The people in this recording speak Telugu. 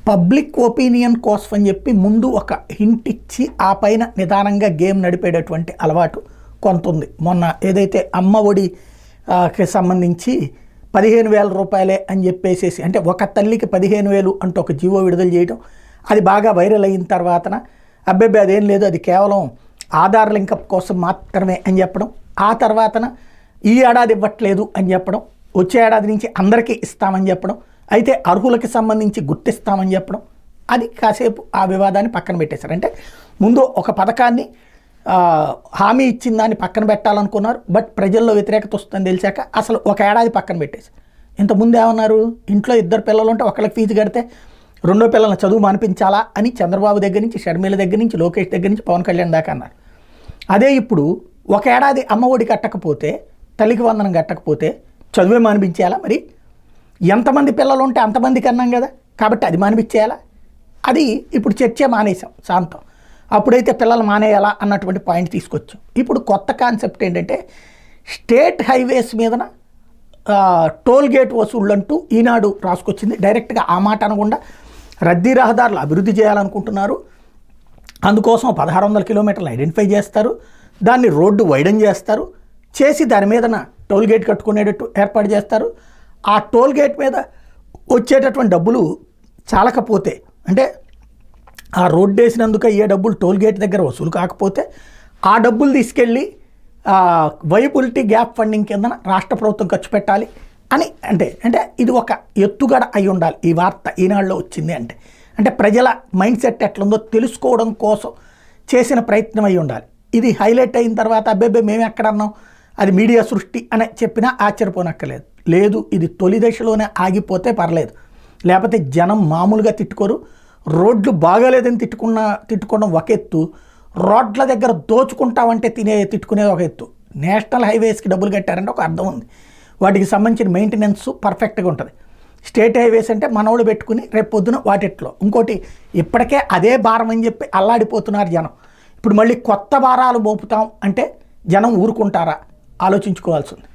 పబ్లిక్ ఒపీనియన్ కోసం అని చెప్పి ముందు ఒక హింట్ ఇచ్చి ఆ పైన నిదానంగా గేమ్ నడిపేటటువంటి అలవాటు కొంత ఉంది. మొన్న ఏదైతే అమ్మ ఒడికి సంబంధించి 15,000 రూపాయలే అని చెప్పేసేసి, అంటే ఒక తల్లికి 15,000 అంటూ ఒక జీవో విడుదల చేయడం, అది బాగా వైరల్ అయిన తర్వాతన అబ్బెబ్బే అదేం లేదు, అది కేవలం ఆధార్ లింకప్ కోసం మాత్రమే అని చెప్పడం, ఆ తర్వాతన ఈ ఏడాది ఇవ్వట్లేదు అని చెప్పడం, వచ్చే ఏడాది నుంచి అందరికీ ఇస్తామని చెప్పడం, అయితే అర్హులకి సంబంధించి గుర్తిస్తామని చెప్పడం, అది కాసేపు ఆ వివాదాన్ని పక్కన పెట్టేశారు. అంటే ముందు ఒక పథకాన్ని హామీ ఇచ్చిన దాన్ని పక్కన పెట్టాలనుకున్నారు, బట్ ప్రజల్లో వ్యతిరేకత వస్తుందని తెలిసాక అసలు ఒక ఏడాది పక్కన పెట్టేశారు. ఇంతకుముందు ఏమన్నారు, ఇంట్లో 2 పిల్లలు ఉంటే ఒకళ్ళకి ఫీజు కడితే 2వ పిల్లల్ని చదువు మానిపించాలా అని చంద్రబాబు దగ్గర నుంచి, షర్మిల దగ్గర నుంచి, లోకేష్ దగ్గర నుంచి, పవన్ కళ్యాణ్ దాకా అన్నారు. అదే ఇప్పుడు ఒక ఏడాది అమ్మ ఒడి కట్టకపోతే, తల్లికి వందనం కట్టకపోతే చదువే మానిపించేయాలా? మరి ఎంతమంది పిల్లలు ఉంటే అంతమందికి అన్నాం కదా, కాబట్టి అది మానిపించేయాలా? అది ఇప్పుడు చర్చే మానేసాం శాంతం. అప్పుడైతే పిల్లలు మానేయాలా అన్నటువంటి పాయింట్ తీసుకొచ్చాం. ఇప్పుడు కొత్త కాన్సెప్ట్ ఏంటంటే స్టేట్ హైవేస్ మీదన టోల్ గేట్ వసూళ్ళు అంటూ ఈనాడు రాసుకొచ్చింది. డైరెక్ట్గా ఆ మాట అనకుండా రద్దీ రహదారులు అభివృద్ధి చేయాలనుకుంటున్నారు, అందుకోసం 1600 కిలోమీటర్లు ఐడెంటిఫై చేస్తారు, దాన్ని రోడ్డు వైడన్ చేస్తారు, చేసి దాని మీదన టోల్ గేట్ కట్టుకునేటట్టు ఏర్పాటు చేస్తారు. ఆ టోల్ గేట్ మీద వచ్చేటటువంటి డబ్బులు చాలకపోతే, అంటే ఆ రోడ్డు వేసినందుకు అయ్యే డబ్బులు టోల్ గేట్ దగ్గర వసూలు కాకపోతే ఆ డబ్బులు తీసుకెళ్ళి వైబిలిటీ గ్యాప్ ఫండింగ్ కింద రాష్ట్ర ప్రభుత్వం ఖర్చు పెట్టాలి అని, అంటే ఇది ఒక ఎత్తుగడ అయి ఉండాలి. ఈ వార్త ఈనాడులో వచ్చింది అంటే ప్రజల మైండ్ సెట్ ఎట్లుందో తెలుసుకోవడం కోసం చేసిన ప్రయత్నం అయి ఉండాలి. ఇది హైలైట్ అయిన తర్వాత అబ్బేబ్బే మేము ఎక్కడ అన్నాం, అది మీడియా సృష్టి అని చెప్పినా ఆశ్చర్యపోనక్కర్లేదు. లేదు, ఇది తొలి దశలోనే ఆగిపోతే పర్లేదు, లేకపోతే జనం మామూలుగా తిట్టుకోరు. రోడ్లు బాగాలేదని తిట్టుకోవడం ఒక ఎత్తు, రోడ్ల దగ్గర దోచుకుంటామంటే తిట్టుకునేది ఒక ఎత్తు. నేషనల్ హైవేస్కి డబ్బులు కట్టారంటే ఒక అర్థం ఉంది, వాటికి సంబంధించిన మెయింటెనెన్స్ పర్ఫెక్ట్గా ఉంటుంది. స్టేట్ హైవేస్ అంటే మనోళ్ళు పెట్టుకుని రేపు పొద్దున వాటిట్లో ఇంకోటి ఇప్పటికే అదే భారం అని చెప్పి అల్లాడిపోతున్నారు జనం. ఇప్పుడు మళ్ళీ కొత్త భారాలు మోపుతాం అంటే జనం ఊరుకుంటారా, ఆలోచించుకోవాల్సి ఉంది.